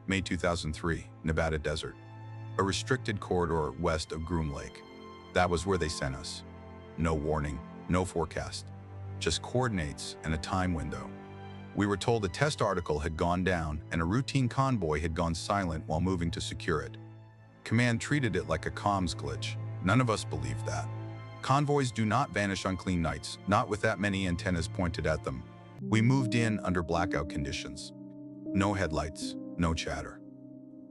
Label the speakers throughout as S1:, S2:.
S1: May 2003, Nevada desert. A restricted corridor west of Groom Lake. That was where they sent us. No warning, no forecast. Just coordinates and a time window. We were told a test article had gone down and a routine convoy had gone silent while moving to secure it. Command treated it like a comms glitch. None of us believed that. Convoys do not vanish on clean nights, not with that many antennas pointed at them. We moved in under blackout conditions. No headlights, no chatter.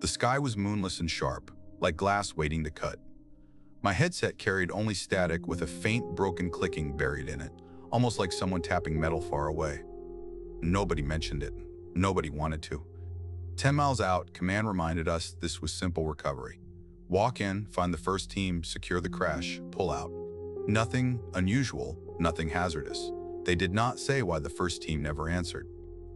S1: The sky was moonless and sharp, like glass waiting to cut. My headset carried only static with a faint broken clicking buried in it, almost like someone tapping metal far away. Nobody mentioned it. Nobody wanted to. 10 miles out, Command reminded us this was simple recovery. Walk in, find the first team, secure the crash, pull out. Nothing unusual, nothing hazardous. They did not say why the first team never answered.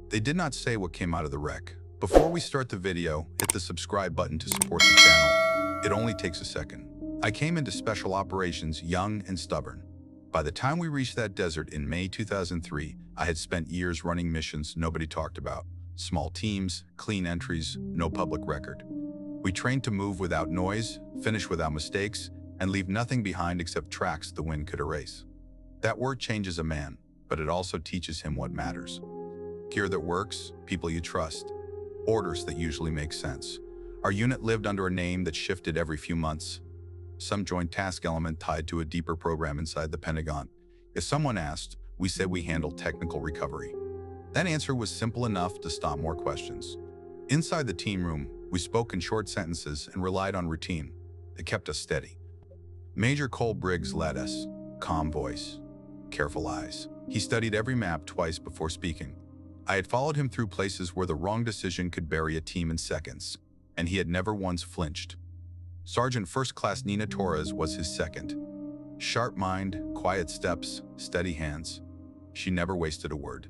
S1: They did not say what came out of the wreck. Before we start the video, hit the subscribe button to support the channel. It only takes a second. I came into special operations young and stubborn. By the time we reached that desert in May 2003, I had spent years running missions nobody talked about. Small teams, clean entries, no public record. We trained to move without noise, finish without mistakes, and leave nothing behind except tracks the wind could erase. That word changes a man, but it also teaches him what matters. Gear that works, people you trust, orders that usually make sense. Our unit lived under a name that shifted every few months. Some joint task element tied to a deeper program inside the Pentagon. If someone asked, we said we handled technical recovery. That answer was simple enough to stop more questions. Inside the team room, we spoke in short sentences and relied on routine. It kept us steady. Major Cole Briggs led us. Calm voice, careful eyes. He studied every map twice before speaking. I had followed him through places where the wrong decision could bury a team in seconds, and he had never once flinched. Sergeant First Class Nina Torres was his second. Sharp mind, quiet steps, steady hands. She never wasted a word.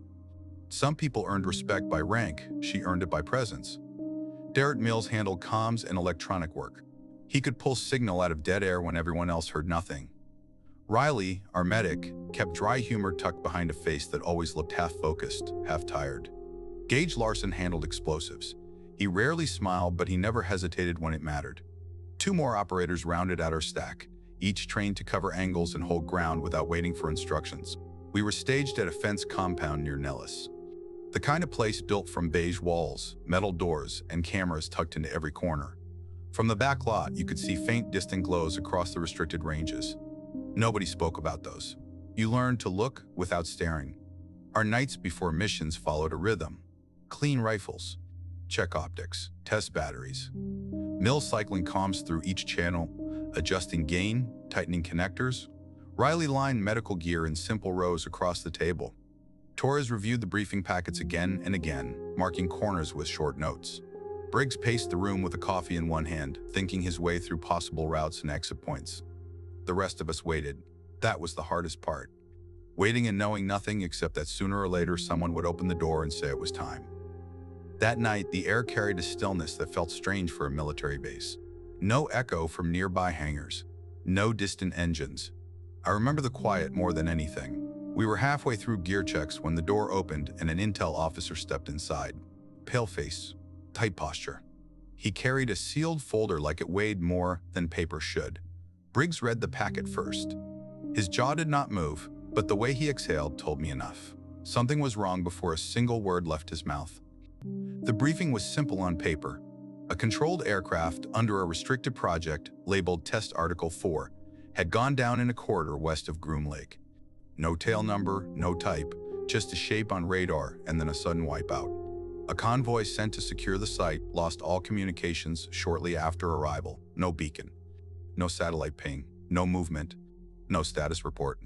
S1: Some people earned respect by rank, she earned it by presence. Derek Mills handled comms and electronic work. He could pull signal out of dead air when everyone else heard nothing. Riley, our medic, kept dry humor tucked behind a face that always looked half-focused, half-tired. Gage Larson handled explosives. He rarely smiled, but he never hesitated when it mattered. 2 more operators rounded out our stack, each trained to cover angles and hold ground without waiting for instructions. We were staged at a fenced compound near Nellis. The kind of place built from beige walls, metal doors, and cameras tucked into every corner. From the back lot, you could see faint distant glows across the restricted ranges. Nobody spoke about those. You learned to look without staring. Our nights before missions followed a rhythm. Clean rifles, check optics, test batteries. Mills cycling comms through each channel, adjusting gain, tightening connectors. Riley lined medical gear in simple rows across the table. Torres reviewed the briefing packets again and again, marking corners with short notes. Briggs paced the room with a coffee in one hand, thinking his way through possible routes and exit points. The rest of us waited. That was the hardest part. Waiting and knowing nothing except that sooner or later someone would open the door and say it was time. That night, the air carried a stillness that felt strange for a military base. No echo from nearby hangars. No distant engines. I remember the quiet more than anything. We were halfway through gear checks when the door opened and an intel officer stepped inside. Pale face, tight posture. He carried a sealed folder like it weighed more than paper should. Briggs read the packet first. His jaw did not move, but the way he exhaled told me enough. Something was wrong before a single word left his mouth. The briefing was simple on paper. A controlled aircraft under a restricted project labeled Test Article 4 had gone down in a corridor west of Groom Lake. No tail number, no type, just a shape on radar and then a sudden wipeout. A convoy sent to secure the site lost all communications shortly after arrival. No beacon, no satellite ping, no movement, no status report.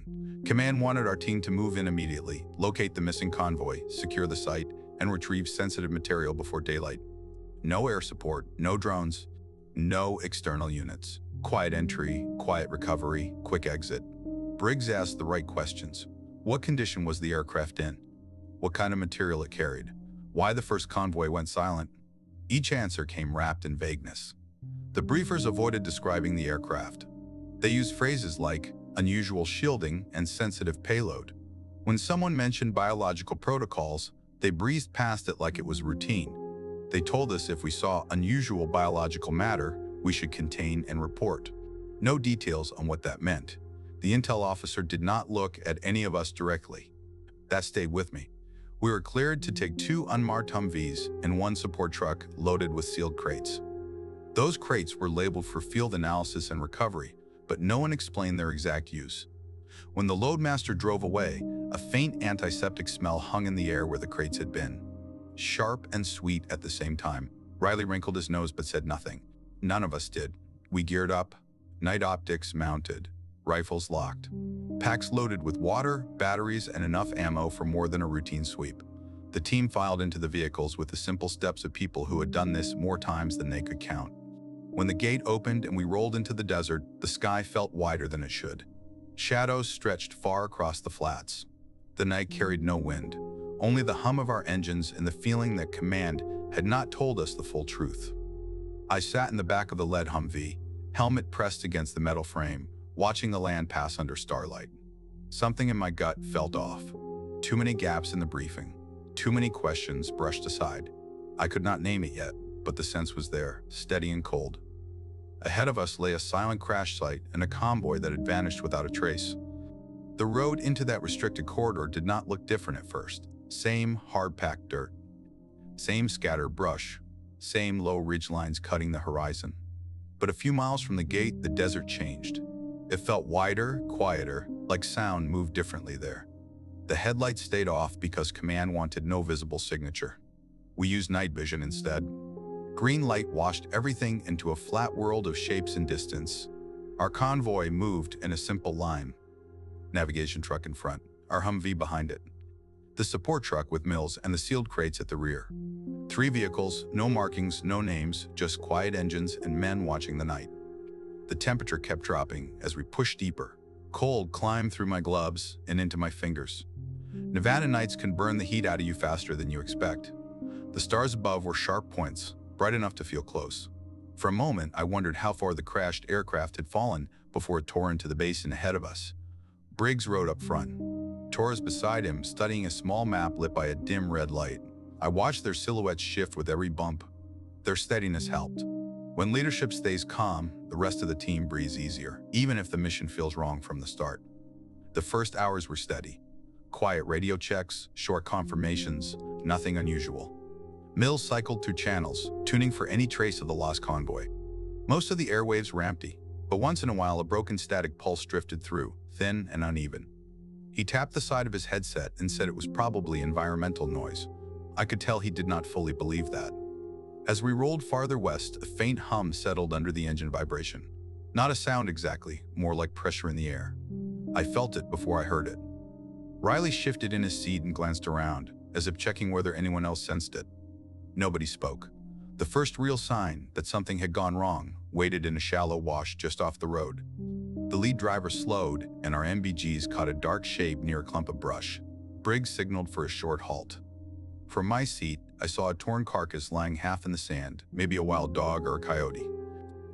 S1: Command wanted our team to move in immediately, locate the missing convoy, secure the site, and retrieve sensitive material before daylight. No air support, no drones, no external units. Quiet entry, quiet recovery, quick exit. Briggs asked the right questions. What condition was the aircraft in? What kind of material it carried? Why the first convoy went silent? Each answer came wrapped in vagueness. The briefers avoided describing the aircraft. They used phrases like unusual shielding and sensitive payload. When someone mentioned biological protocols, they breezed past it like it was routine. They told us if we saw unusual biological matter, we should contain and report. No details on what that meant. The intel officer did not look at any of us directly. That stayed with me. We were cleared to take 2 unmarked Humvees and 1 support truck loaded with sealed crates. Those crates were labeled for field analysis and recovery, but no one explained their exact use. When the loadmaster drove away, a faint antiseptic smell hung in the air where the crates had been. Sharp and sweet at the same time. Riley wrinkled his nose but said nothing. None of us did. We geared up, night optics mounted, rifles locked, packs loaded with water, batteries, and enough ammo for more than a routine sweep. The team filed into the vehicles with the simple steps of people who had done this more times than they could count. When the gate opened and we rolled into the desert, the sky felt wider than it should. Shadows stretched far across the flats. The night carried no wind, only the hum of our engines and the feeling that command had not told us the full truth. I sat in the back of the lead Humvee, helmet pressed against the metal frame, watching the land pass under starlight. Something in my gut felt off. Too many gaps in the briefing. Too many questions brushed aside. I could not name it yet, but the sense was there, steady and cold. Ahead of us lay a silent crash site and a convoy that had vanished without a trace. The road into that restricted corridor did not look different at first. Same hard-packed dirt. Same scattered brush. Same low ridgelines cutting the horizon. But a few miles from the gate, the desert changed. It felt wider, quieter, like sound moved differently there. The headlights stayed off because command wanted no visible signature. We used night vision instead. Green light washed everything into a flat world of shapes and distance. Our convoy moved in a simple line. Navigation truck in front, our Humvee behind it. The support truck with Mills and the sealed crates at the rear. 3 vehicles, no markings, no names, just quiet engines and men watching the night. The temperature kept dropping as we pushed deeper. Cold climbed through my gloves and into my fingers. Nevada nights can burn the heat out of you faster than you expect. The stars above were sharp points, bright enough to feel close. For a moment, I wondered how far the crashed aircraft had fallen before it tore into the basin ahead of us. Briggs rode up front. Torres beside him, studying a small map lit by a dim red light. I watched their silhouettes shift with every bump. Their steadiness helped. When leadership stays calm, the rest of the team breathes easier, even if the mission feels wrong from the start. The first hours were steady. Quiet radio checks, short confirmations, nothing unusual. Mills cycled through channels, tuning for any trace of the lost convoy. Most of the airwaves were empty, but once in a while a broken static pulse drifted through, thin and uneven. He tapped the side of his headset and said it was probably environmental noise. I could tell he did not fully believe that. As we rolled farther west, a faint hum settled under the engine vibration. Not a sound exactly, more like pressure in the air. I felt it before I heard it. Riley shifted in his seat and glanced around, as if checking whether anyone else sensed it. Nobody spoke. The first real sign that something had gone wrong waited in a shallow wash just off the road. The lead driver slowed, and our MBGs caught a dark shape near a clump of brush. Briggs signaled for a short halt. From my seat, I saw a torn carcass lying half in the sand, maybe a wild dog or a coyote.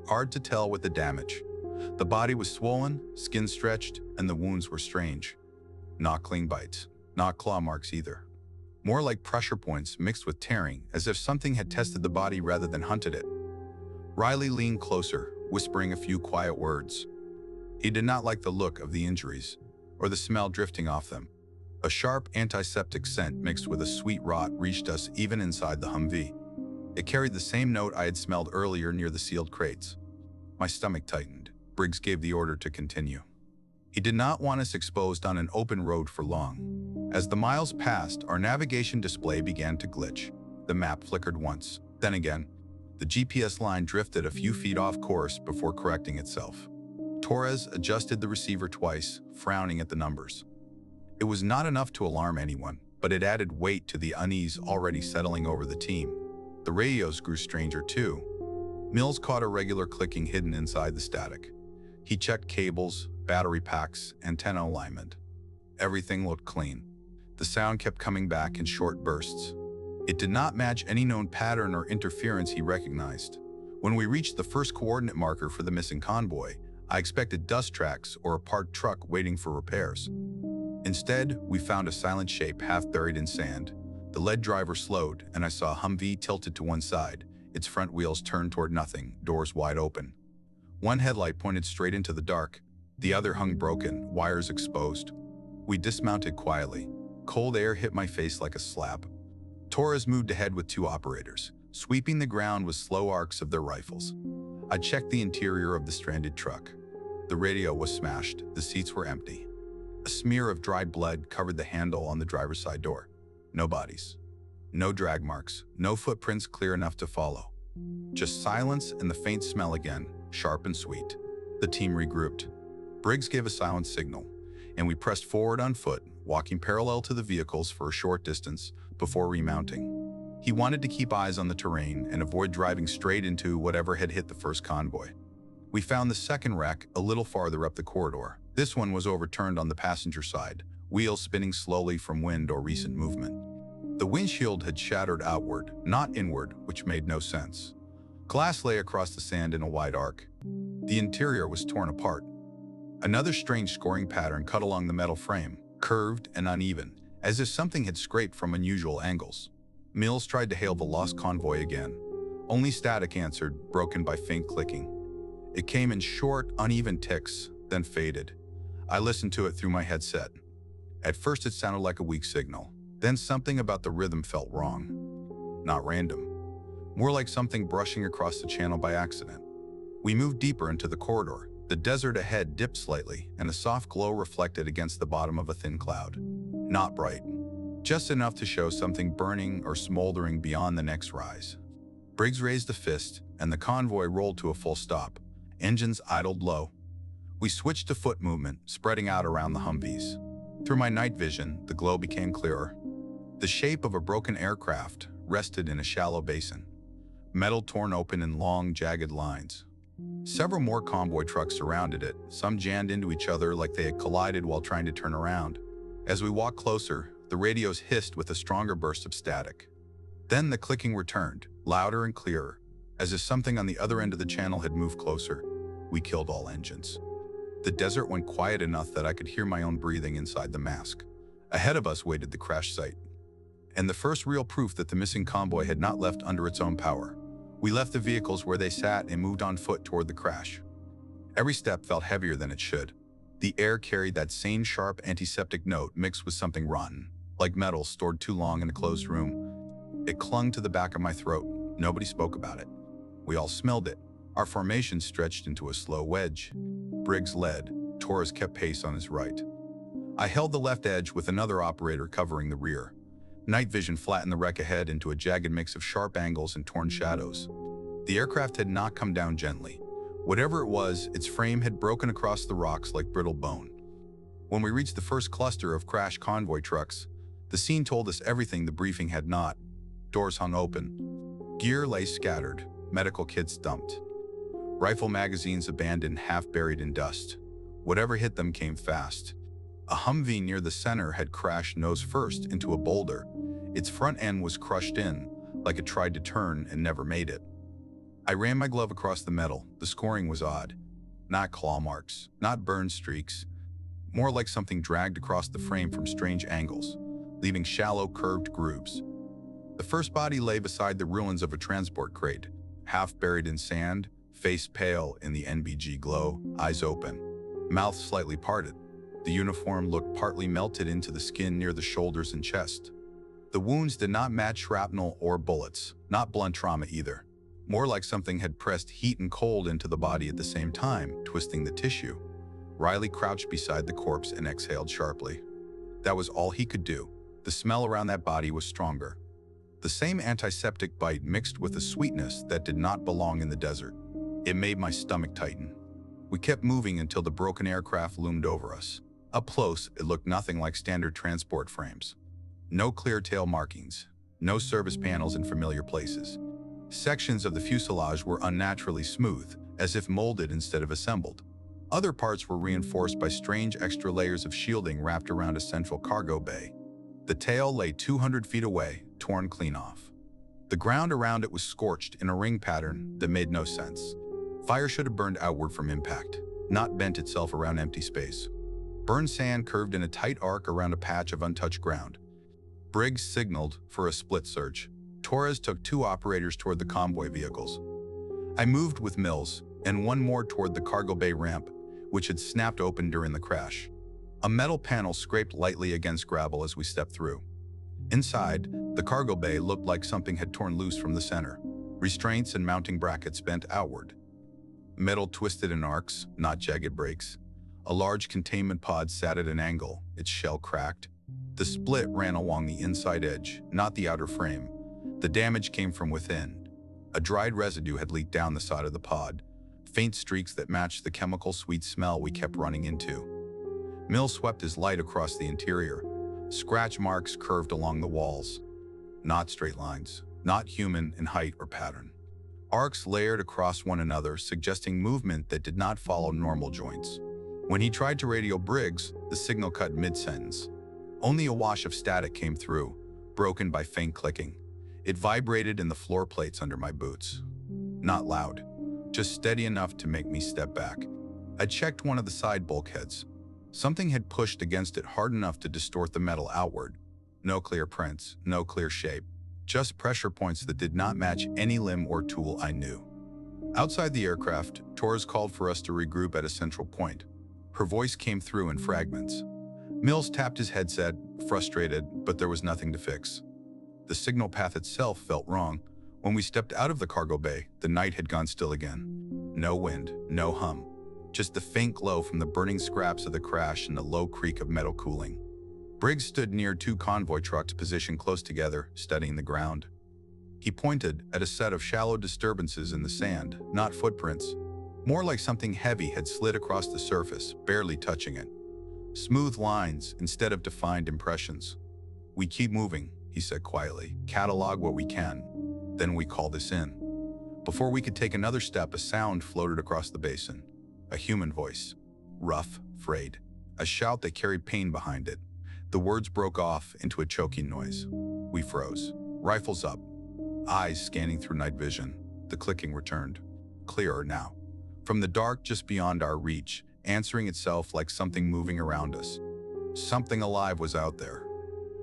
S1: Hard to tell with the damage. The body was swollen, skin stretched, and the wounds were strange. Not clean bites, not claw marks either. More like pressure points mixed with tearing, as if something had tested the body rather than hunted it. Riley leaned closer, whispering a few quiet words. He did not like the look of the injuries, or the smell drifting off them. A sharp antiseptic scent mixed with a sweet rot reached us even inside the Humvee. It carried the same note I had smelled earlier near the sealed crates. My stomach tightened. Briggs gave the order to continue. He did not want us exposed on an open road for long. As the miles passed, our navigation display began to glitch. The map flickered once, then again. The GPS line drifted a few feet off course before correcting itself. Torres adjusted the receiver twice, frowning at the numbers. It was not enough to alarm anyone, but it added weight to the unease already settling over the team. The radios grew stranger too. Mills caught a regular clicking hidden inside the static. He checked cables, battery packs, antenna alignment. Everything looked clean. The sound kept coming back in short bursts. It did not match any known pattern or interference he recognized. When we reached the first coordinate marker for the missing convoy, I expected dust tracks or a parked truck waiting for repairs. Instead, we found a silent shape half buried in sand. The lead driver slowed, and I saw a Humvee tilted to one side, its front wheels turned toward nothing, doors wide open. One headlight pointed straight into the dark, the other hung broken, wires exposed. We dismounted quietly. Cold air hit my face like a slap. Torres moved ahead with two operators, sweeping the ground with slow arcs of their rifles. I checked the interior of the stranded truck. The radio was smashed, the seats were empty. A smear of dried blood covered the handle on the driver's side door. No bodies. No drag marks, no footprints clear enough to follow. Just silence and the faint smell again, sharp and sweet. The team regrouped. Briggs gave a silent signal, and we pressed forward on foot, walking parallel to the vehicles for a short distance before remounting. He wanted to keep eyes on the terrain and avoid driving straight into whatever had hit the first convoy. We found the second wreck a little farther up the corridor. This one was overturned on the passenger side, wheels spinning slowly from wind or recent movement. The windshield had shattered outward, not inward, which made no sense. Glass lay across the sand in a wide arc. The interior was torn apart. Another strange scoring pattern cut along the metal frame, curved and uneven, as if something had scraped from unusual angles. Mills tried to hail the lost convoy again. Only static answered, broken by faint clicking. It came in short, uneven ticks, then faded. I listened to it through my headset. At first it sounded like a weak signal. Then something about the rhythm felt wrong. Not random. More like something brushing across the channel by accident. We moved deeper into the corridor. The desert ahead dipped slightly, and a soft glow reflected against the bottom of a thin cloud. Not bright. Just enough to show something burning or smoldering beyond the next rise. Briggs raised a fist, and the convoy rolled to a full stop. Engines idled low. We switched to foot movement, spreading out around the Humvees. Through my night vision, the glow became clearer. The shape of a broken aircraft rested in a shallow basin. Metal torn open in long, jagged lines. Several more convoy trucks surrounded it, some jammed into each other like they had collided while trying to turn around. As we walked closer, the radios hissed with a stronger burst of static. Then the clicking returned, louder and clearer, as if something on the other end of the channel had moved closer. We killed all engines. The desert went quiet enough that I could hear my own breathing inside the mask. Ahead of us waited the crash site, and the first real proof that the missing convoy had not left under its own power. We left the vehicles where they sat and moved on foot toward the crash. Every step felt heavier than it should. The air carried that same sharp antiseptic note mixed with something rotten, like metal stored too long in a closed room. It clung to the back of my throat. Nobody spoke about it. We all smelled it. Our formation stretched into a slow wedge. Briggs led. Torres kept pace on his right. I held the left edge with another operator covering the rear. Night vision flattened the wreck ahead into a jagged mix of sharp angles and torn shadows. The aircraft had not come down gently. Whatever it was, its frame had broken across the rocks like brittle bone. When we reached the first cluster of crashed convoy trucks, the scene told us everything the briefing had not. Doors hung open. Gear lay scattered, medical kits dumped. Rifle magazines abandoned, half buried in dust. Whatever hit them came fast. A Humvee near the center had crashed nose first into a boulder. Its front end was crushed in, like it tried to turn and never made it. I ran my glove across the metal. The scoring was odd. Not claw marks, not burn streaks. More like something dragged across the frame from strange angles, leaving shallow, curved grooves. The first body lay beside the ruins of a transport crate, half buried in sand, face pale in the NBG glow, eyes open, mouth slightly parted. The uniform looked partly melted into the skin near the shoulders and chest. The wounds did not match shrapnel or bullets, not blunt trauma either. More like something had pressed heat and cold into the body at the same time, twisting the tissue. Riley crouched beside the corpse and exhaled sharply. That was all he could do. The smell around that body was stronger. The same antiseptic bite mixed with a sweetness that did not belong in the desert. It made my stomach tighten. We kept moving until the broken aircraft loomed over us. Up close, it looked nothing like standard transport frames. No clear tail markings, no service panels in familiar places. Sections of the fuselage were unnaturally smooth, as if molded instead of assembled. Other parts were reinforced by strange extra layers of shielding wrapped around a central cargo bay. The tail lay 200 feet away, torn clean off. The ground around it was scorched in a ring pattern that made no sense. Fire should have burned outward from impact, not bent itself around empty space. Burned sand curved in a tight arc around a patch of untouched ground. Briggs signaled for a split search. Torres took 2 operators toward the convoy vehicles. I moved with Mills, and 1 more toward the cargo bay ramp, which had snapped open during the crash. A metal panel scraped lightly against gravel as we stepped through. Inside, the cargo bay looked like something had torn loose from the center. Restraints and mounting brackets bent outward. Metal twisted in arcs, not jagged breaks. A large containment pod sat at an angle, its shell cracked. The split ran along the inside edge, not the outer frame. The damage came from within. A dried residue had leaked down the side of the pod, faint streaks that matched the chemical-sweet smell we kept running into. Mill swept his light across the interior. Scratch marks curved along the walls. Not straight lines, not human in height or pattern. Arcs layered across one another, suggesting movement that did not follow normal joints. When he tried to radio Briggs, the signal cut mid-sentence. Only a wash of static came through, broken by faint clicking. It vibrated in the floor plates under my boots. Not loud, just steady enough to make me step back. I checked one of the side bulkheads. Something had pushed against it hard enough to distort the metal outward. No clear prints, no clear shape. Just pressure points that did not match any limb or tool I knew. Outside the aircraft, Torres called for us to regroup at a central point. Her voice came through in fragments. Mills tapped his headset, frustrated, but there was nothing to fix. The signal path itself felt wrong. When we stepped out of the cargo bay, the night had gone still again. No wind, no hum. Just the faint glow from the burning scraps of the crash and the low creak of metal cooling. Briggs stood near 2 convoy trucks positioned close together, studying the ground. He pointed at a set of shallow disturbances in the sand, not footprints. More like something heavy had slid across the surface, barely touching it. Smooth lines instead of defined impressions. "We keep moving," he said quietly. "Catalog what we can. Then we call this in." Before we could take another step, a sound floated across the basin. A human voice. Rough, frayed. A shout that carried pain behind it. The words broke off into a choking noise. We froze. Rifles up. Eyes scanning through night vision. The clicking returned. Clearer now. From the dark just beyond our reach, answering itself like something moving around us. Something alive was out there.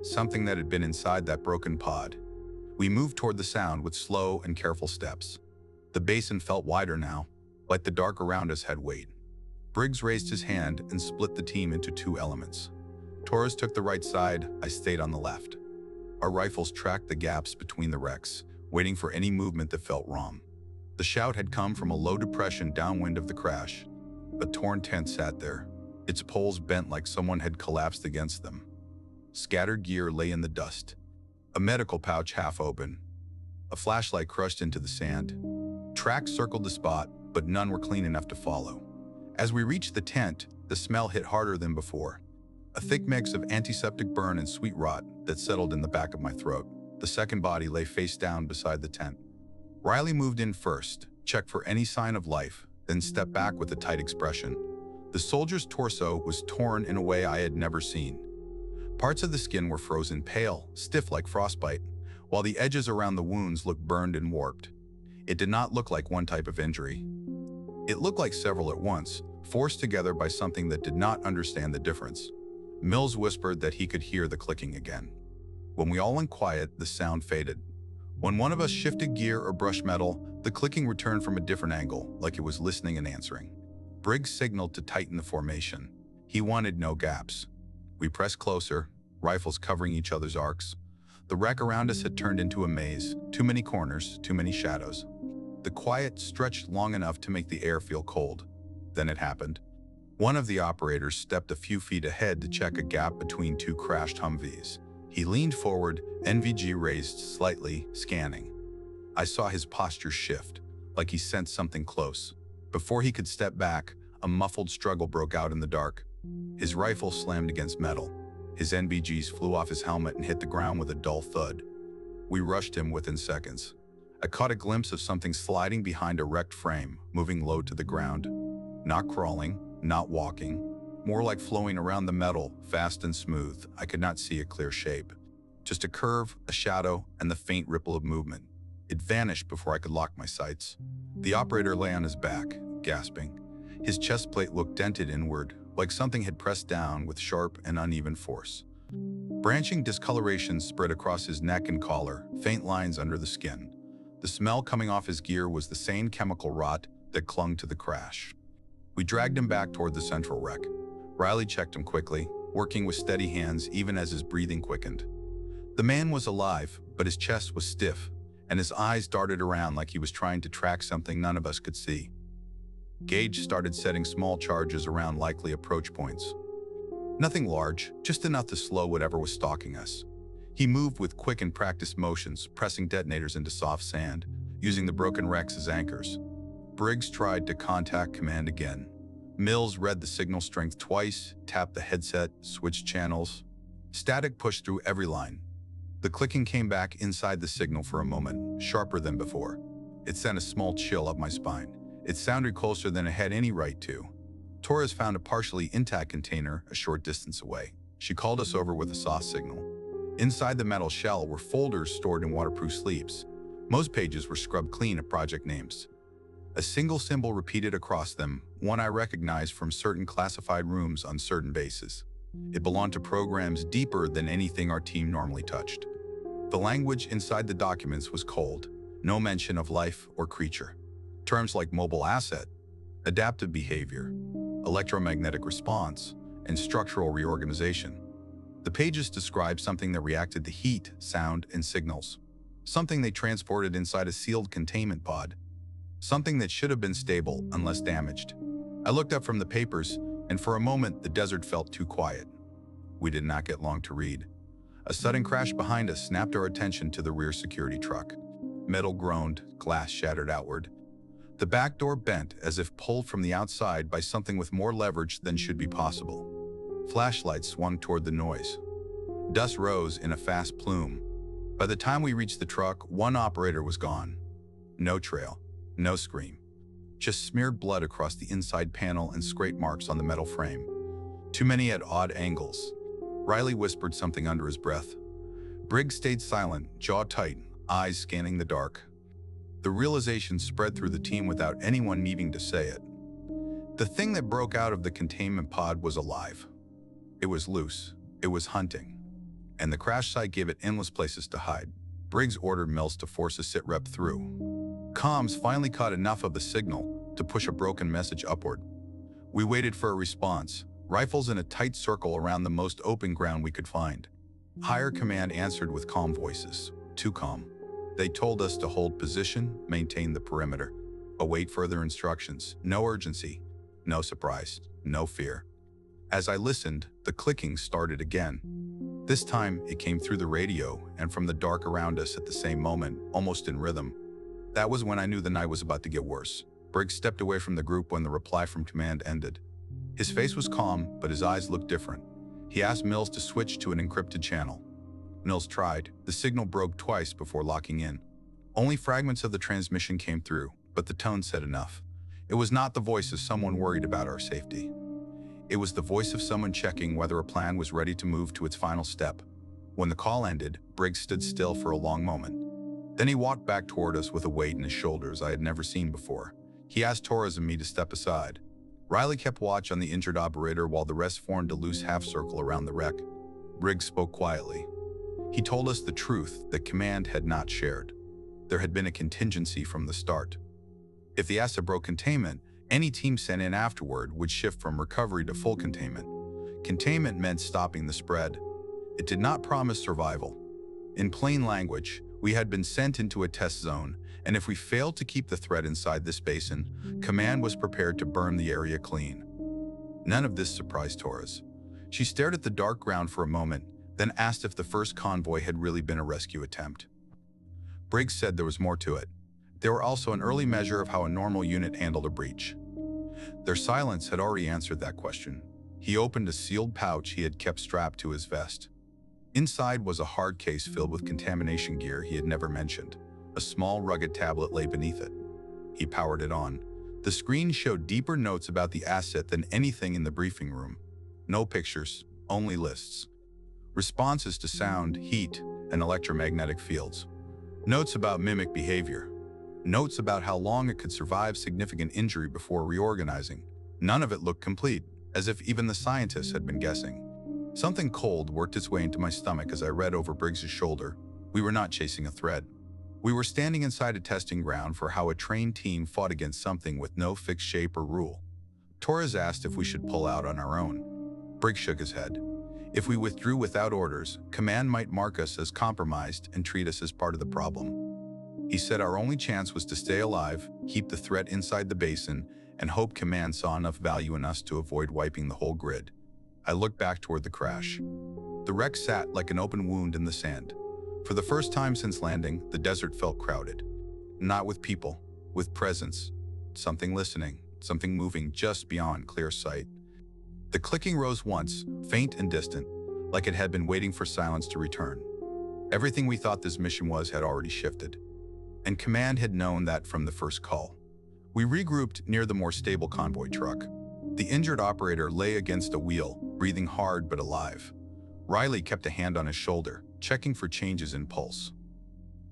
S1: Something that had been inside that broken pod. We moved toward the sound with slow and careful steps. The basin felt wider now, like the dark around us had weight. Briggs raised his hand and split the team into 2 elements. Torres took the right side, I stayed on the left. Our rifles tracked the gaps between the wrecks, waiting for any movement that felt wrong. The shout had come from a low depression downwind of the crash. A torn tent sat there, its poles bent like someone had collapsed against them. Scattered gear lay in the dust. A medical pouch half open. A flashlight crushed into the sand. Tracks circled the spot, but none were clean enough to follow. As we reached the tent, the smell hit harder than before. A thick mix of antiseptic burn and sweet rot that settled in the back of my throat. The second body lay face down beside the tent. Riley moved in first, checked for any sign of life, then stepped back with a tight expression. The soldier's torso was torn in a way I had never seen. Parts of the skin were frozen pale, stiff like frostbite, while the edges around the wounds looked burned and warped. It did not look like one type of injury. It looked like several at once, forced together by something that did not understand the difference. Mills whispered that he could hear the clicking again. When we all went quiet, the sound faded. When one of us shifted gear or brushed metal, the clicking returned from a different angle, like it was listening and answering. Briggs signaled to tighten the formation. He wanted no gaps. We pressed closer, rifles covering each other's arcs. The wreck around us had turned into a maze, too many corners, too many shadows. The quiet stretched long enough to make the air feel cold. Then it happened. One of the operators stepped a few feet ahead to check a gap between 2 crashed Humvees. He leaned forward, NVG raised slightly, scanning. I saw his posture shift, like he sensed something close. Before he could step back, a muffled struggle broke out in the dark. His rifle slammed against metal. His NVGs flew off his helmet and hit the ground with a dull thud. We rushed him within seconds. I caught a glimpse of something sliding behind a wrecked frame, moving low to the ground. Not crawling, not walking, more like flowing around the metal, fast and smooth. I could not see a clear shape. Just a curve, a shadow, and the faint ripple of movement. It vanished before I could lock my sights. The operator lay on his back, gasping. His chest plate looked dented inward, like something had pressed down with sharp and uneven force. Branching discoloration spread across his neck and collar, faint lines under the skin. The smell coming off his gear was the same chemical rot that clung to the crash. We dragged him back toward the central wreck. Riley checked him quickly, working with steady hands even as his breathing quickened. The man was alive, but his chest was stiff, and his eyes darted around like he was trying to track something none of us could see. Gage started setting small charges around likely approach points. Nothing large, just enough to slow whatever was stalking us. He moved with quick and practiced motions, pressing detonators into soft sand, using the broken wrecks as anchors. Briggs tried to contact command again. Mills read the signal strength twice, tapped the headset, switched channels. Static pushed through every line. The clicking came back inside the signal for a moment, sharper than before. It sent a small chill up my spine. It sounded closer than it had any right to. Torres found a partially intact container a short distance away. She called us over with a soft signal. Inside the metal shell were folders stored in waterproof sleeves. Most pages were scrubbed clean of project names. A single symbol repeated across them, one I recognized from certain classified rooms on certain bases. It belonged to programs deeper than anything our team normally touched. The language inside the documents was cold, no mention of life or creature. Terms like mobile asset, adaptive behavior, electromagnetic response, and structural reorganization. The pages described something that reacted to heat, sound, and signals. Something they transported inside a sealed containment pod. Something that should have been stable unless damaged. I looked up from the papers, and for a moment the desert felt too quiet. We did not get long to read. A sudden crash behind us snapped our attention to the rear security truck. Metal groaned, glass shattered outward. The back door bent as if pulled from the outside by something with more leverage than should be possible. Flashlights swung toward the noise. Dust rose in a fast plume. By the time we reached the truck, one operator was gone. No trail, no scream. Just smeared blood across the inside panel and scrape marks on the metal frame. Too many at odd angles. Riley whispered something under his breath. Briggs stayed silent, jaw tight, eyes scanning the dark. The realization spread through the team without anyone needing to say it. The thing that broke out of the containment pod was alive. It was loose. It was hunting. And the crash site gave it endless places to hide. Briggs ordered Mills to force a sit-rep through. Comms finally caught enough of the signal to push a broken message upward. We waited for a response, rifles in a tight circle around the most open ground we could find. Higher command answered with calm voices. Too calm. They told us to hold position, maintain the perimeter, await further instructions. No urgency, no surprise, no fear. As I listened, the clicking started again. This time, it came through the radio and from the dark around us at the same moment, almost in rhythm. That was when I knew the night was about to get worse. Briggs stepped away from the group when the reply from command ended. His face was calm, but his eyes looked different. He asked Mills to switch to an encrypted channel. Mills tried. The signal broke twice before locking in. Only fragments of the transmission came through, but the tone said enough. It was not the voice of someone worried about our safety. It was the voice of someone checking whether a plan was ready to move to its final step. When the call ended, Briggs stood still for a long moment. Then he walked back toward us with a weight in his shoulders I had never seen before. He asked Torres and me to step aside. Riley kept watch on the injured operator while the rest formed a loose half-circle around the wreck. Briggs spoke quietly. He told us the truth that command had not shared. There had been a contingency from the start. If the asset broke containment, any team sent in afterward would shift from recovery to full containment. Containment meant stopping the spread. It did not promise survival. In plain language, we had been sent into a test zone, and if we failed to keep the threat inside this basin, command was prepared to burn the area clean. None of this surprised Torres. She stared at the dark ground for a moment, then asked if the first convoy had really been a rescue attempt. Briggs said there was more to it. They were also an early measure of how a normal unit handled a breach. Their silence had already answered that question. He opened a sealed pouch he had kept strapped to his vest. Inside was a hard case filled with contamination gear he had never mentioned. A small, rugged tablet lay beneath it. He powered it on. The screen showed deeper notes about the asset than anything in the briefing room. No pictures, only lists. Responses to sound, heat, and electromagnetic fields. Notes about mimic behavior. Notes about how long it could survive significant injury before reorganizing. None of it looked complete, as if even the scientists had been guessing. Something cold worked its way into my stomach as I read over Briggs's shoulder. We were not chasing a threat. We were standing inside a testing ground for how a trained team fought against something with no fixed shape or rule. Torres asked if we should pull out on our own. Briggs shook his head. If we withdrew without orders, Command might mark us as compromised and treat us as part of the problem. He said our only chance was to stay alive, keep the threat inside the basin, and hope Command saw enough value in us to avoid wiping the whole grid. I looked back toward the crash. The wreck sat like an open wound in the sand. For the first time since landing, the desert felt crowded. Not with people, with presence. Something listening, something moving just beyond clear sight. The clicking rose once, faint and distant, like it had been waiting for silence to return. Everything we thought this mission was had already shifted. And Command had known that from the first call. We regrouped near the more stable convoy truck. The injured operator lay against a wheel, breathing hard but alive. Riley kept a hand on his shoulder, checking for changes in pulse.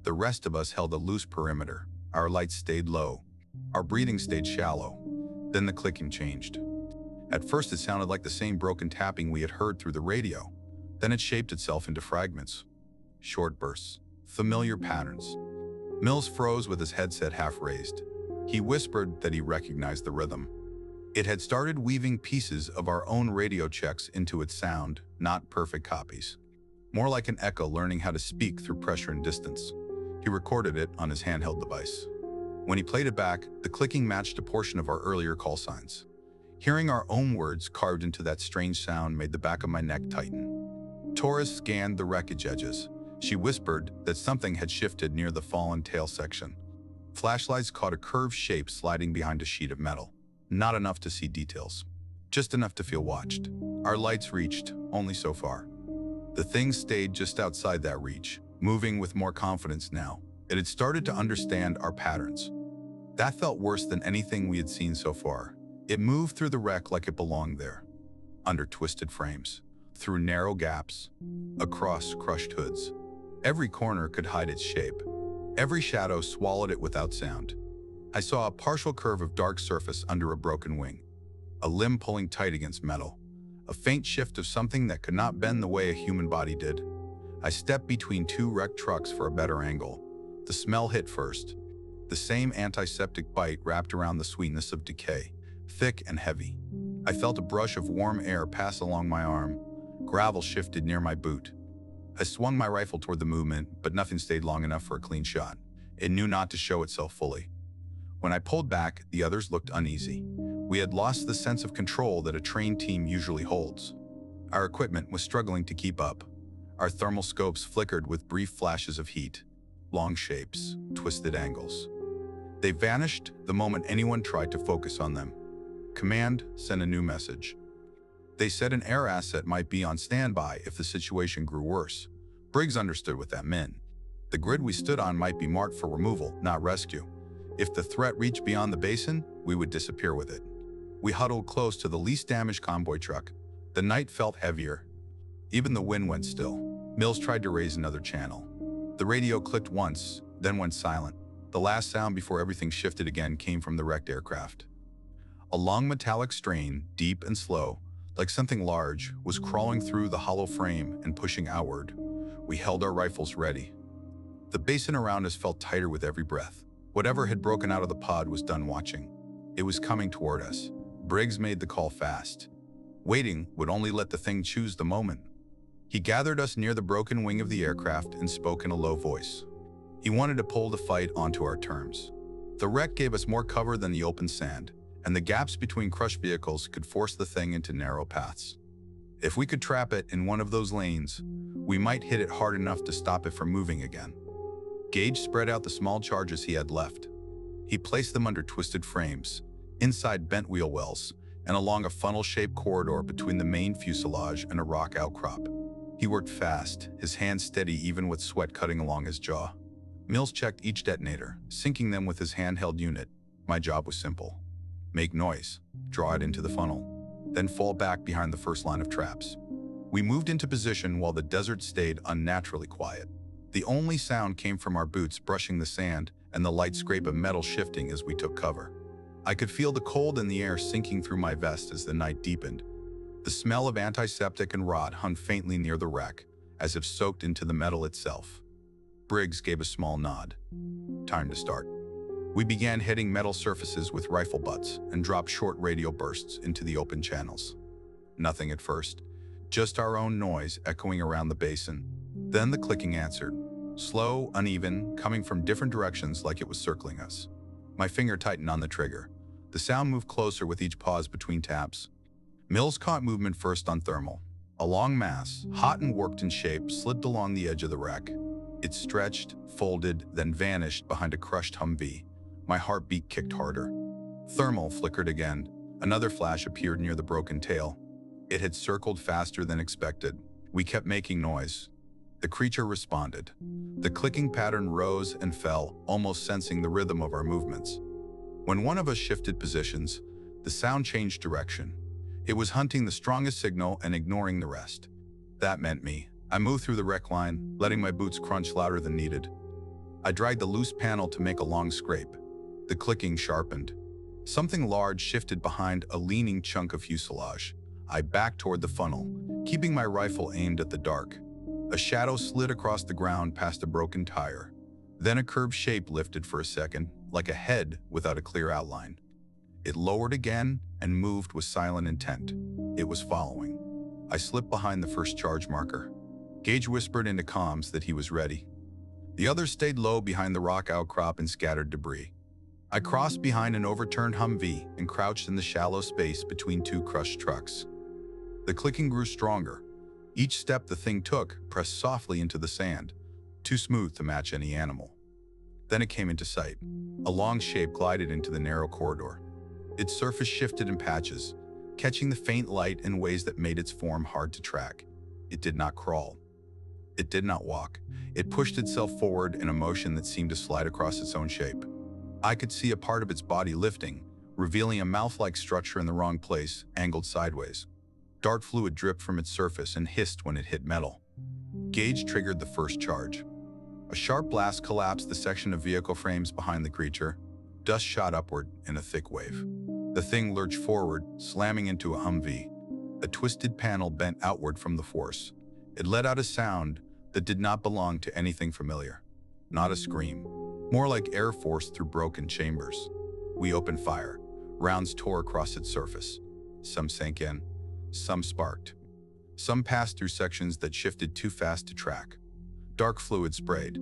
S1: The rest of us held a loose perimeter. Our lights stayed low. Our breathing stayed shallow. Then the clicking changed. At first it sounded like the same broken tapping we had heard through the radio. Then it shaped itself into fragments. Short bursts. Familiar patterns. Mills froze with his headset half raised. He whispered that he recognized the rhythm. It had started weaving pieces of our own radio checks into its sound, not perfect copies. More like an echo learning how to speak through pressure and distance. He recorded it on his handheld device. When he played it back, the clicking matched a portion of our earlier call signs. Hearing our own words carved into that strange sound made the back of my neck tighten. Torres scanned the wreckage edges. She whispered that something had shifted near the fallen tail section. Flashlights caught a curved shape sliding behind a sheet of metal. Not enough to see details. Just enough to feel watched. Our lights reached only so far. The thing stayed just outside that reach, moving with more confidence now. It had started to understand our patterns. That felt worse than anything we had seen so far. It moved through the wreck like it belonged there. Under twisted frames, through narrow gaps, across crushed hoods. Every corner could hide its shape. Every shadow swallowed it without sound. I saw a partial curve of dark surface under a broken wing, a limb pulling tight against metal, a faint shift of something that could not bend the way a human body did. I stepped between two wrecked trucks for a better angle. The smell hit first, the same antiseptic bite wrapped around the sweetness of decay, thick and heavy. I felt a brush of warm air pass along my arm. Gravel shifted near my boot. I swung my rifle toward the movement, but nothing stayed long enough for a clean shot. It knew not to show itself fully. When I pulled back, the others looked uneasy. We had lost the sense of control that a trained team usually holds. Our equipment was struggling to keep up. Our thermal scopes flickered with brief flashes of heat, long shapes, twisted angles. They vanished the moment anyone tried to focus on them. Command sent a new message. They said an air asset might be on standby if the situation grew worse. Briggs understood what that meant. The grid we stood on might be marked for removal, not rescue. If the threat reached beyond the basin, we would disappear with it. We huddled close to the least damaged convoy truck. The night felt heavier. Even the wind went still. Mills tried to raise another channel. The radio clicked once, then went silent. The last sound before everything shifted again came from the wrecked aircraft. A long metallic strain, deep and slow, like something large, was crawling through the hollow frame and pushing outward. We held our rifles ready. The basin around us felt tighter with every breath. Whatever had broken out of the pod was done watching. It was coming toward us. Briggs made the call fast. Waiting would only let the thing choose the moment. He gathered us near the broken wing of the aircraft and spoke in a low voice. He wanted to pull the fight onto our terms. The wreck gave us more cover than the open sand, and the gaps between crushed vehicles could force the thing into narrow paths. If we could trap it in one of those lanes, we might hit it hard enough to stop it from moving again. Gage spread out the small charges he had left. He placed them under twisted frames, inside bent wheel wells, and along a funnel-shaped corridor between the main fuselage and a rock outcrop. He worked fast, his hands steady even with sweat cutting along his jaw. Mills checked each detonator, syncing them with his handheld unit. My job was simple. Make noise, draw it into the funnel, then fall back behind the first line of traps. We moved into position while the desert stayed unnaturally quiet. The only sound came from our boots brushing the sand and the light scrape of metal shifting as we took cover. I could feel the cold in the air sinking through my vest as the night deepened. The smell of antiseptic and rot hung faintly near the wreck, as if soaked into the metal itself. Briggs gave a small nod. Time to start. We began hitting metal surfaces with rifle butts and dropped short radio bursts into the open channels. Nothing at first, just our own noise echoing around the basin. Then the clicking answered, slow, uneven, coming from different directions like it was circling us. My finger tightened on the trigger. The sound moved closer with each pause between taps. Mills caught movement first on thermal. A long mass, hot and warped in shape, slid along the edge of the wreck. It stretched, folded, then vanished behind a crushed Humvee. My heartbeat kicked harder. Thermal flickered again. Another flash appeared near the broken tail. It had circled faster than expected. We kept making noise. The creature responded. The clicking pattern rose and fell, almost sensing the rhythm of our movements. When one of us shifted positions, the sound changed direction. It was hunting the strongest signal and ignoring the rest. That meant me. I moved through the wreck line, letting my boots crunch louder than needed. I dragged the loose panel to make a long scrape. The clicking sharpened. Something large shifted behind a leaning chunk of fuselage. I backed toward the funnel, keeping my rifle aimed at the dark. A shadow slid across the ground past a broken tire. Then a curved shape lifted for a second, like a head without a clear outline. It lowered again and moved with silent intent. It was following. I slipped behind the first charge marker. Gage whispered into comms that he was ready. The others stayed low behind the rock outcrop and scattered debris. I crossed behind an overturned Humvee and crouched in the shallow space between two crushed trucks. The clicking grew stronger. Each step the thing took pressed softly into the sand, too smooth to match any animal. Then it came into sight. A long shape glided into the narrow corridor. Its surface shifted in patches, catching the faint light in ways that made its form hard to track. It did not crawl. It did not walk. It pushed itself forward in a motion that seemed to slide across its own shape. I could see a part of its body lifting, revealing a mouth-like structure in the wrong place, angled sideways. Dark fluid dripped from its surface and hissed when it hit metal. Gage triggered the first charge. A sharp blast collapsed the section of vehicle frames behind the creature. Dust shot upward in a thick wave. The thing lurched forward, slamming into a Humvee. A twisted panel bent outward from the force. It let out a sound that did not belong to anything familiar. Not a scream. More like air force through broken chambers. We opened fire. Rounds tore across its surface. Some sank in. Some sparked. Some passed through sections that shifted too fast to track. Dark fluid sprayed.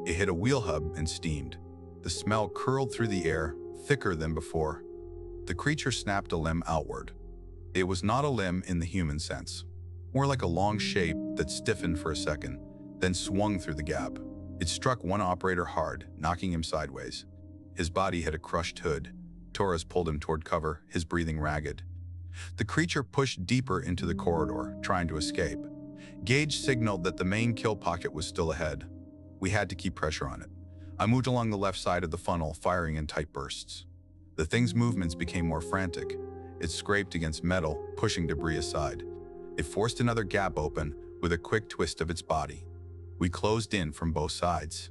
S1: It hit a wheel hub and steamed. The smell curled through the air, thicker than before. The creature snapped a limb outward. It was not a limb in the human sense. More like a long shape that stiffened for a second, then swung through the gap. It struck one operator hard, knocking him sideways. His body had a crushed hood. Torres pulled him toward cover, his breathing ragged. The creature pushed deeper into the corridor, trying to escape. Gage signaled that the main kill pocket was still ahead. We had to keep pressure on it. I moved along the left side of the funnel, firing in tight bursts. The thing's movements became more frantic. It scraped against metal, pushing debris aside. It forced another gap open with a quick twist of its body. We closed in from both sides.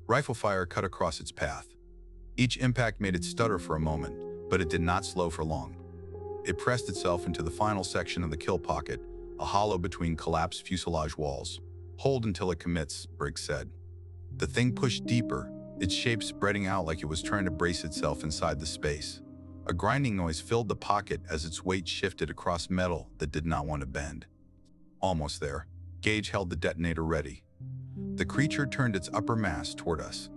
S1: Rifle fire cut across its path. Each impact made it stutter for a moment, but it did not slow for long. It pressed itself into the final section of the kill pocket, a hollow between collapsed fuselage walls. "Hold until it commits," Briggs said. The thing pushed deeper, its shape spreading out like it was trying to brace itself inside the space. A grinding noise filled the pocket as its weight shifted across metal that did not want to bend. Almost there. Gage held the detonator ready. The creature turned its upper mass toward us.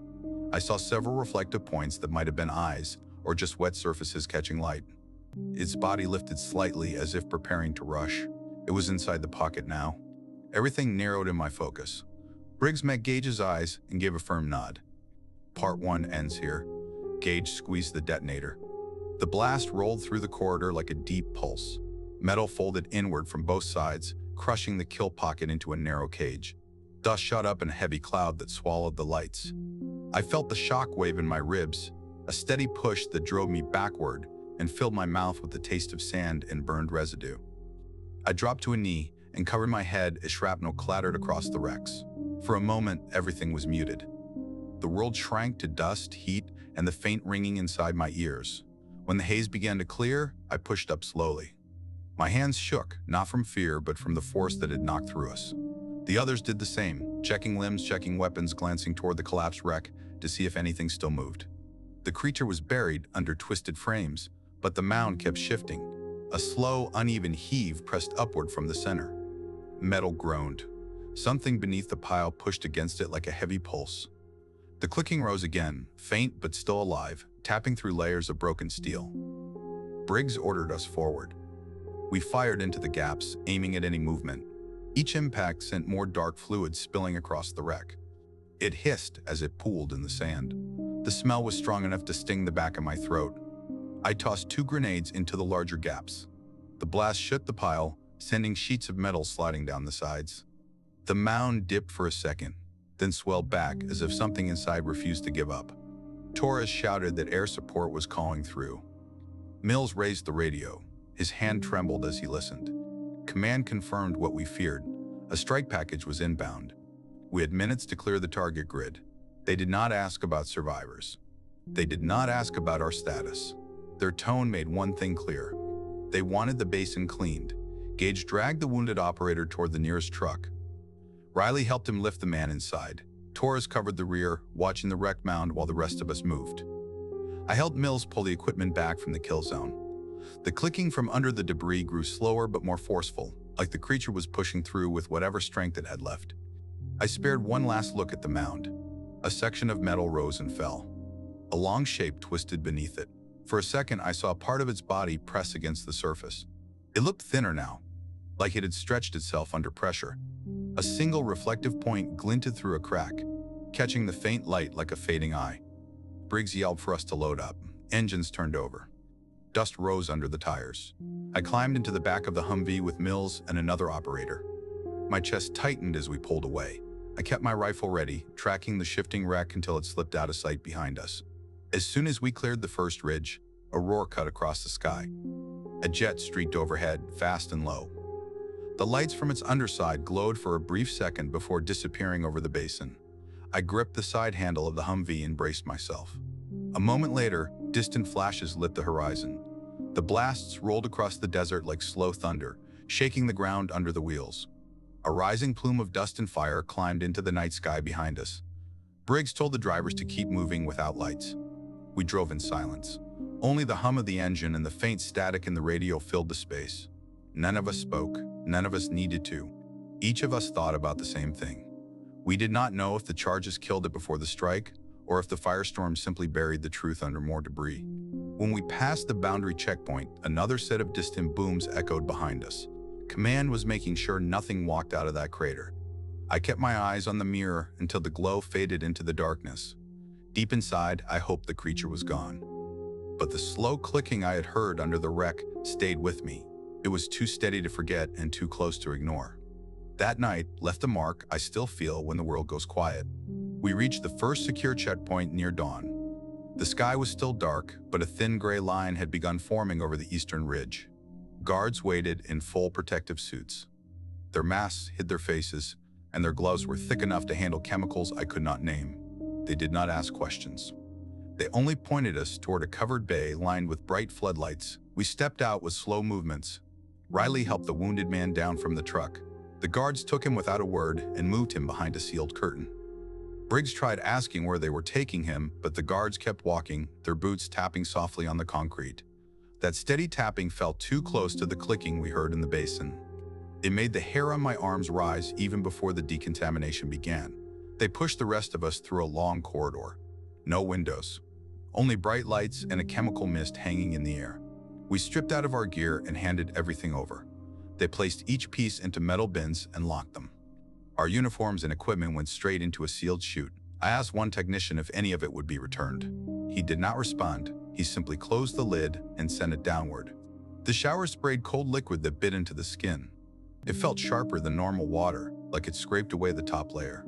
S1: I saw several reflective points that might have been eyes or just wet surfaces catching light. Its body lifted slightly as if preparing to rush. It was inside the pocket now. Everything narrowed in my focus. Briggs met Gage's eyes and gave a firm nod. Part 1 ends here. Gage squeezed the detonator. The blast rolled through the corridor like a deep pulse. Metal folded inward from both sides, crushing the kill pocket into a narrow cage. Dust shot up in a heavy cloud that swallowed the lights. I felt the shock wave in my ribs, a steady push that drove me backward and filled my mouth with the taste of sand and burned residue. I dropped to a knee and covered my head as shrapnel clattered across the wrecks. For a moment, everything was muted. The world shrank to dust, heat, and the faint ringing inside my ears. When the haze began to clear, I pushed up slowly. My hands shook, not from fear, but from the force that had knocked through us. The others did the same, checking limbs, checking weapons, glancing toward the collapsed wreck to see if anything still moved. The creature was buried under twisted frames, but the mound kept shifting. A slow, uneven heave pressed upward from the center. Metal groaned. Something beneath the pile pushed against it like a heavy pulse. The clicking rose again, faint but still alive, tapping through layers of broken steel. Briggs ordered us forward. We fired into the gaps, aiming at any movement. Each impact sent more dark fluid spilling across the wreck. It hissed as it pooled in the sand. The smell was strong enough to sting the back of my throat. I tossed 2 grenades into the larger gaps. The blast shook the pile, sending sheets of metal sliding down the sides. The mound dipped for a second, then swelled back as if something inside refused to give up. Torres shouted that air support was calling through. Mills raised the radio. His hand trembled as he listened. Command confirmed what we feared. A strike package was inbound. We had minutes to clear the target grid. They did not ask about survivors. They did not ask about our status. Their tone made one thing clear. They wanted the basin cleaned. Gage dragged the wounded operator toward the nearest truck. Riley helped him lift the man inside. Torres covered the rear, watching the wreck mound while the rest of us moved. I helped Mills pull the equipment back from the kill zone. The clicking from under the debris grew slower but more forceful, like the creature was pushing through with whatever strength it had left. I spared one last look at the mound. A section of metal rose and fell. A long shape twisted beneath it. For a second, I saw part of its body press against the surface. It looked thinner now, like it had stretched itself under pressure. A single reflective point glinted through a crack, catching the faint light like a fading eye. Briggs yelled for us to load up. Engines turned over. Dust rose under the tires. I climbed into the back of the Humvee with Mills and another operator. My chest tightened as we pulled away. I kept my rifle ready, tracking the shifting wreck until it slipped out of sight behind us. As soon as we cleared the first ridge, a roar cut across the sky. A jet streaked overhead, fast and low. The lights from its underside glowed for a brief second before disappearing over the basin. I gripped the side handle of the Humvee and braced myself. A moment later, distant flashes lit the horizon. The blasts rolled across the desert like slow thunder, shaking the ground under the wheels. A rising plume of dust and fire climbed into the night sky behind us. Briggs told the drivers to keep moving without lights. We drove in silence. Only the hum of the engine and the faint static in the radio filled the space. None of us spoke. None of us needed to. Each of us thought about the same thing. We did not know if the charges killed it before the strike, or if the firestorm simply buried the truth under more debris. When we passed the boundary checkpoint, another set of distant booms echoed behind us. Command was making sure nothing walked out of that crater. I kept my eyes on the mirror until the glow faded into the darkness. Deep inside, I hoped the creature was gone. But the slow clicking I had heard under the wreck stayed with me. It was too steady to forget and too close to ignore. That night left a mark I still feel when the world goes quiet. We reached the first secure checkpoint near dawn. The sky was still dark, but a thin gray line had begun forming over the eastern ridge. Guards waited in full protective suits. Their masks hid their faces, and their gloves were thick enough to handle chemicals I could not name. They did not ask questions. They only pointed us toward a covered bay lined with bright floodlights. We stepped out with slow movements. Riley helped the wounded man down from the truck. The guards took him without a word and moved him behind a sealed curtain. Briggs tried asking where they were taking him, but the guards kept walking, their boots tapping softly on the concrete. That steady tapping felt too close to the clicking we heard in the basin. It made the hair on my arms rise even before the decontamination began. They pushed the rest of us through a long corridor. No windows. Only bright lights and a chemical mist hanging in the air. We stripped out of our gear and handed everything over. They placed each piece into metal bins and locked them. Our uniforms and equipment went straight into a sealed chute. I asked one technician if any of it would be returned. He did not respond. He simply closed the lid and sent it downward. The shower sprayed cold liquid that bit into the skin. It felt sharper than normal water, like it scraped away the top layer.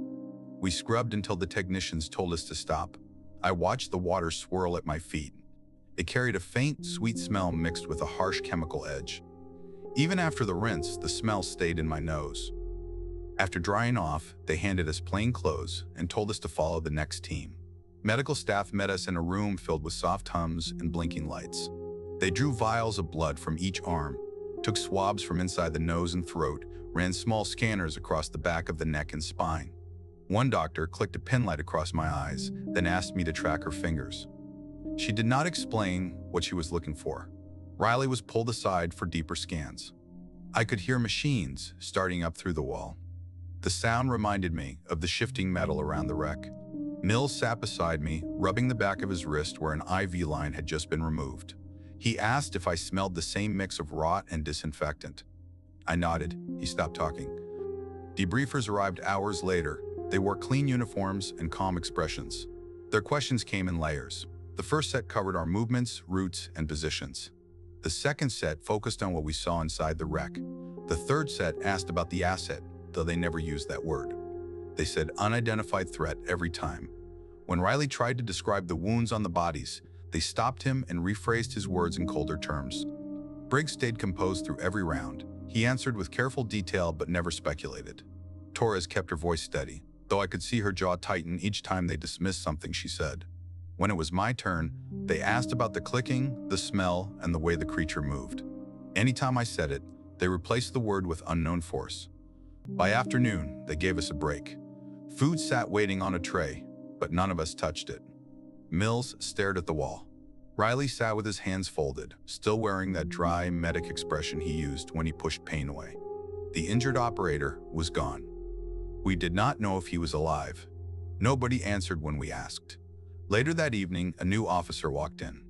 S1: We scrubbed until the technicians told us to stop. I watched the water swirl at my feet. It carried a faint, sweet smell mixed with a harsh chemical edge. Even after the rinse, the smell stayed in my nose. After drying off, they handed us plain clothes and told us to follow the next team. Medical staff met us in a room filled with soft hums and blinking lights. They drew vials of blood from each arm. took swabs from inside the nose and throat, ran small scanners across the back of the neck and spine. One doctor clicked a pen light across my eyes, then asked me to track her fingers. She did not explain what she was looking for. Riley was pulled aside for deeper scans. I could hear machines starting up through the wall. The sound reminded me of the shifting metal around the wreck. Mills sat beside me, rubbing the back of his wrist where an IV line had just been removed. He asked if I smelled the same mix of rot and disinfectant. I nodded. He stopped talking. Debriefers arrived hours later. They wore clean uniforms and calm expressions. Their questions came in layers. The first set covered our movements, routes, and positions. The second set focused on what we saw inside the wreck. The third set asked about the asset, though they never used that word. They said unidentified threat every time. When Riley tried to describe the wounds on the bodies, they stopped him and rephrased his words in colder terms. Briggs stayed composed through every round. He answered with careful detail but never speculated. Torres kept her voice steady, though I could see her jaw tighten each time they dismissed something she said. When it was my turn, they asked about the clicking, the smell, and the way the creature moved. Anytime I said it, they replaced the word with unknown force. By afternoon, they gave us a break. Food sat waiting on a tray, but none of us touched it. Mills stared at the wall. Riley sat with his hands folded, still wearing that dry, medic expression he used when he pushed pain away. The injured operator was gone. We did not know if he was alive. Nobody answered when we asked. Later that evening, a new officer walked in.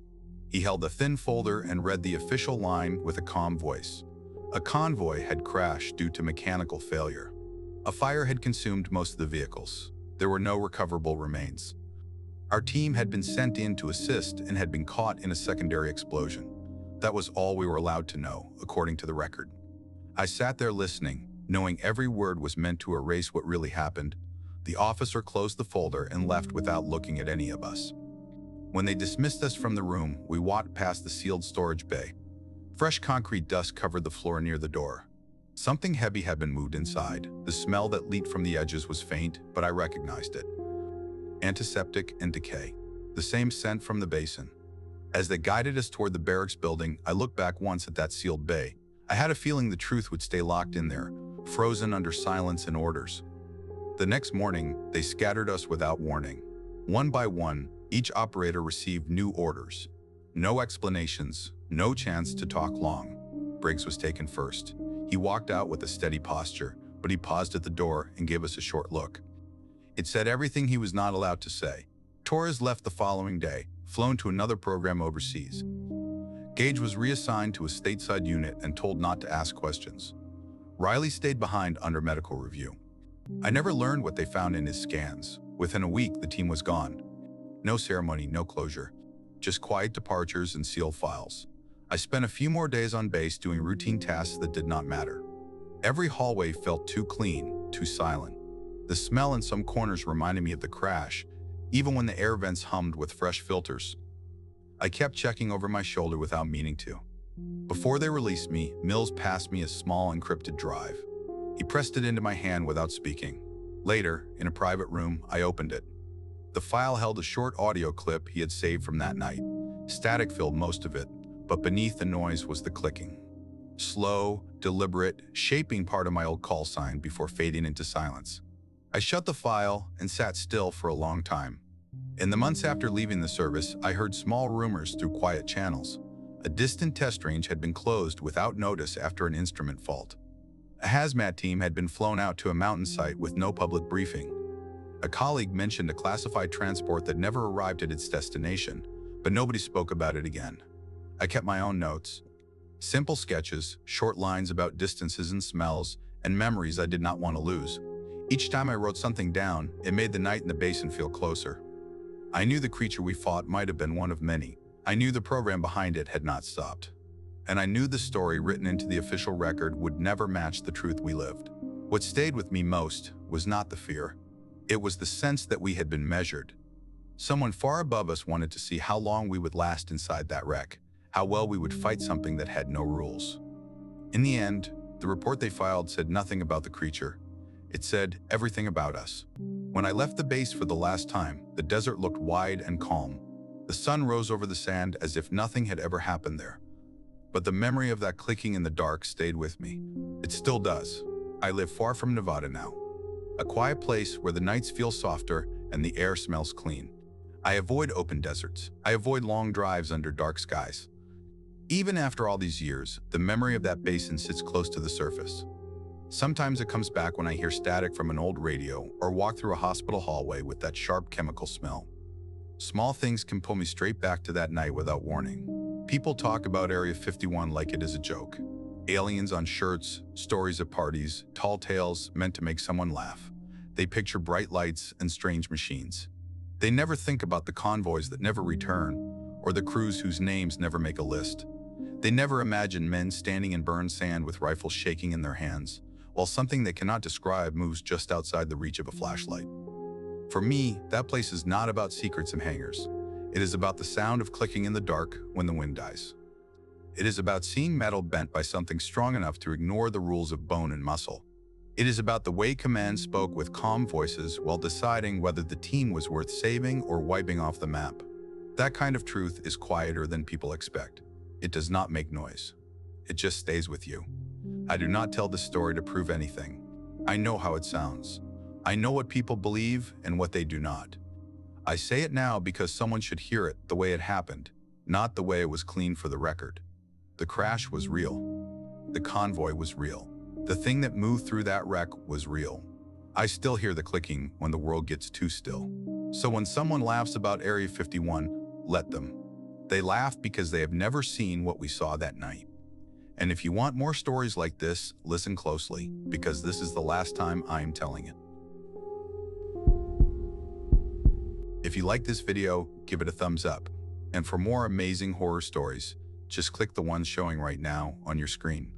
S1: He held a thin folder and read the official line with a calm voice. A convoy had crashed due to mechanical failure. A fire had consumed most of the vehicles. There were no recoverable remains. Our team had been sent in to assist and had been caught in a secondary explosion. That was all we were allowed to know, according to the record. I sat there listening, knowing every word was meant to erase what really happened. The officer closed the folder and left without looking at any of us. When they dismissed us from the room, we walked past the sealed storage bay. Fresh concrete dust covered the floor near the door. Something heavy had been moved inside. The smell that leaked from the edges was faint, but I recognized it. Antiseptic and decay. The same scent from the basin. As they guided us toward the barracks building, I looked back once at that sealed bay. I had a feeling the truth would stay locked in there, frozen under silence and orders. The next morning, they scattered us without warning. One by one, each operator received new orders. No explanations, no chance to talk long. Briggs was taken first. He walked out with a steady posture, but he paused at the door and gave us a short look. It said everything he was not allowed to say. Torres left the following day, flown to another program overseas. Gage was reassigned to a stateside unit and told not to ask questions. Riley stayed behind under medical review. I never learned what they found in his scans. Within a week, the team was gone. No ceremony, no closure. Just quiet departures and sealed files. I spent a few more days on base doing routine tasks that did not matter. Every hallway felt too clean, too silent. The smell in some corners reminded me of the crash, even when the air vents hummed with fresh filters. I kept checking over my shoulder without meaning to. Before they released me, Mills passed me a small encrypted drive. He pressed it into my hand without speaking. Later, in a private room, I opened it. The file held a short audio clip he had saved from that night. Static filled most of it, but beneath the noise was the clicking. Slow, deliberate, shaping part of my old call sign before fading into silence. I shut the file and sat still for a long time. In the months after leaving the service, I heard small rumors through quiet channels. A distant test range had been closed without notice after an instrument fault. A hazmat team had been flown out to a mountain site with no public briefing. A colleague mentioned a classified transport that never arrived at its destination, but nobody spoke about it again. I kept my own notes. Simple sketches, short lines about distances and smells, and memories I did not want to lose. Each time I wrote something down, it made the night in the basin feel closer. I knew the creature we fought might have been one of many. I knew the program behind it had not stopped. And I knew the story written into the official record would never match the truth we lived. What stayed with me most was not the fear. It was the sense that we had been measured. Someone far above us wanted to see how long we would last inside that wreck, how well we would fight something that had no rules. In the end, the report they filed said nothing about the creature. It said everything about us. When I left the base for the last time, the desert looked wide and calm. The sun rose over the sand as if nothing had ever happened there. But the memory of that clicking in the dark stayed with me. It still does. I live far from Nevada now. A quiet place where the nights feel softer and the air smells clean. I avoid open deserts. I avoid long drives under dark skies. Even after all these years, the memory of that basin sits close to the surface. Sometimes it comes back when I hear static from an old radio or walk through a hospital hallway with that sharp chemical smell. Small things can pull me straight back to that night without warning. People talk about Area 51 like it is a joke. Aliens on shirts, stories at parties, tall tales meant to make someone laugh. They picture bright lights and strange machines. They never think about the convoys that never return, or the crews whose names never make a list. They never imagine men standing in burned sand with rifles shaking in their hands, while something they cannot describe moves just outside the reach of a flashlight. For me, that place is not about secrets and hangars. It is about the sound of clicking in the dark when the wind dies. It is about seeing metal bent by something strong enough to ignore the rules of bone and muscle. It is about the way command spoke with calm voices while deciding whether the team was worth saving or wiping off the map. That kind of truth is quieter than people expect. It does not make noise. It just stays with you. I do not tell this story to prove anything. I know how it sounds. I know what people believe and what they do not. I say it now because someone should hear it the way it happened, not the way it was cleaned for the record. The crash was real. The convoy was real. The thing that moved through that wreck was real. I still hear the clicking when the world gets too still. So when someone laughs about Area 51, let them. They laugh because they have never seen what we saw that night. And if you want more stories like this, listen closely, because this is the last time I am telling it. If you like this video, give it a thumbs up. And for more amazing horror stories, just click the ones showing right now on your screen.